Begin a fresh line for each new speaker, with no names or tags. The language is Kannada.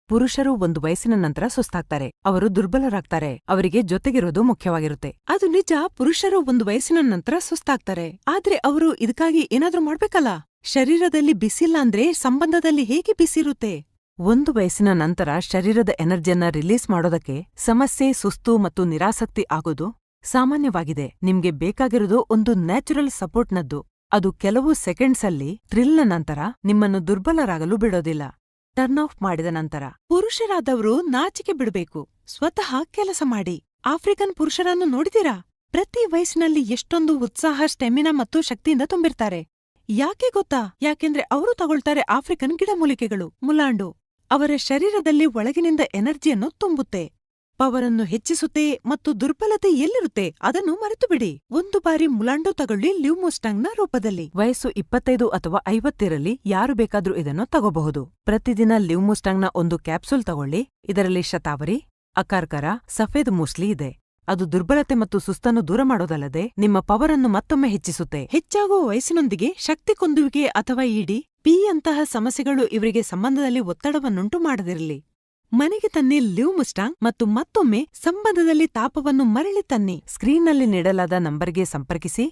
ಪುರುಷರು ಒಂದು ವಯಸ್ಸಿನ ನಂತರ ಸುಸ್ತಾಗ್ತಾರೆ, ಅವರು ದುರ್ಬಲರಾಗ್ತಾರೆ, ಅವರಿಗೆ ಜೊತೆಗಿರೋದು ಮುಖ್ಯವಾಗಿರುತ್ತೆ. ಅದು ನಿಜ, ಪುರುಷರು ಒಂದು ವಯಸ್ಸಿನ ನಂತರ ಸುಸ್ತಾಗ್ತಾರೆ, ಆದ್ರೆ ಅವರು ಇದಕ್ಕಾಗಿ ಏನಾದ್ರೂ ಮಾಡ್ಬೇಕಲ್ಲ. ಶರೀರದಲ್ಲಿ ಬಿಸಿಲ್ಲ ಅಂದ್ರೆ ಸಂಬಂಧದಲ್ಲಿ ಹೇಗೆ ಬಿಸಿರುತ್ತೆ? ಒಂದು ವಯಸ್ಸಿನ ನಂತರ ಶರೀರದ ಎನರ್ಜಿಯನ್ನ ರಿಲೀಸ್ ಮಾಡೋದಕ್ಕೆ ಸಮಸ್ಯೆ, ಸುಸ್ತು ಮತ್ತು ನಿರಾಸಕ್ತಿ ಆಗೋದು ಸಾಮಾನ್ಯವಾಗಿದೆ. ನಿಮ್ಗೆ ಬೇಕಾಗಿರೋದು ಒಂದು ನ್ಯಾಚುರಲ್ ಸಪೋರ್ಟ್ನದ್ದು. ಅದು ಕೆಲವು ಸೆಕೆಂಡ್ಸ್ ಅಲ್ಲಿ ಥ್ರಿಲ್ನ ನಂತರ ನಿಮ್ಮನ್ನು ದುರ್ಬಲರಾಗಲು ಬಿಡೋದಿಲ್ಲ. ಟರ್ನ್ ಆಫ್ ಮಾಡಿದ ನಂತರ ಪುರುಷರಾದವರು ನಾಚಿಕೆ ಬಿಡಬೇಕು. ಸ್ವತಃ ಕೆಲಸ ಮಾಡಿ. ಆಫ್ರಿಕನ್ ಪುರುಷರನ್ನು ನೋಡಿದೀರಾ? ಪ್ರತಿ ವಯಸ್ಸಿನಲ್ಲಿ ಎಷ್ಟೊಂದು ಉತ್ಸಾಹ, ಸ್ಟೆಮಿನಾ ಮತ್ತು ಶಕ್ತಿಯಿಂದ ತುಂಬಿರ್ತಾರೆ. ಯಾಕೆ ಗೊತ್ತಾ? ಯಾಕೆಂದ್ರೆ ಅವರು ತಗೊಳ್ತಾರೆ ಆಫ್ರಿಕನ್ ಗಿಡಮೂಲಿಕೆಗಳು, ಮುಲಾಂಡು. ಅವರ ಶರೀರದಲ್ಲಿ ಒಳಗಿನಿಂದ ಎನರ್ಜಿಯನ್ನು ತುಂಬುತ್ತೆ, ಪವರನ್ನು ಹೆಚ್ಚಿಸುತ್ತೆ ಮತ್ತು ದುರ್ಬಲತೆ ಎಲ್ಲಿರುತ್ತೆ ಅದನ್ನು ಮರೆತು ಬಿಡಿ. ಒಂದು ಬಾರಿ ಮುಲಾಂಡು ತಗೊಳ್ಳಿ, ಲ್ಯೂಮೋಸ್ಟಾಂಗ್ನ ರೂಪದಲ್ಲಿ. ವಯಸ್ಸು 25 ಅಥವಾ 50 ಇರಲಿ, ಯಾರು ಬೇಕಾದ್ರೂ ಇದನ್ನು ತಗೋಬಹುದು. ಪ್ರತಿದಿನ ಲ್ಯೂಮೋಸ್ಟಾಂಗ್ನ ಒಂದು ಕ್ಯಾಪ್ಸೂಲ್ ತಗೊಳ್ಳಿ. ಇದರಲ್ಲಿ ಶತಾವರಿ, ಅಕಾರ್ಕರ, ಸಫೇದ್ ಮೂಸ್ಲಿ ಇದೆ. ಅದು ದುರ್ಬಲತೆ ಮತ್ತು ಸುಸ್ತನ್ನು ದೂರ ಮಾಡೋದಲ್ಲದೆ ನಿಮ್ಮ ಪವರನ್ನು ಮತ್ತೊಮ್ಮೆ ಹೆಚ್ಚಿಸುತ್ತೆ. ಹೆಚ್ಚಾಗುವ ವಯಸ್ಸಿನೊಂದಿಗೆ ಶಕ್ತಿ ಕೊಂದುವಿಕೆ ಅಥವಾ ಇಡಿ ಪಿಯಂತಹ ಸಮಸ್ಯೆಗಳು ಇವರಿಗೆ ಸಂಬಂಧದಲ್ಲಿ ಒತ್ತಡವನ್ನುಂಟು ಮಾಡದಿರಲಿ. ಮನೆಗೆ ತನ್ನಿ ಲ್ಯೂಮೋಸ್ಟಾಂಗ್ ಮತ್ತು ಮತ್ತೊಮ್ಮೆ ಸಂಬಂಧದಲ್ಲಿ ತಾಪವನ್ನು ಮರಳಿ ತನ್ನಿ. ಸ್ಕ್ರೀನ್ನಲ್ಲಿ ನೀಡಲಾದ ನಂಬರ್ಗೆ ಸಂಪರ್ಕಿಸಿ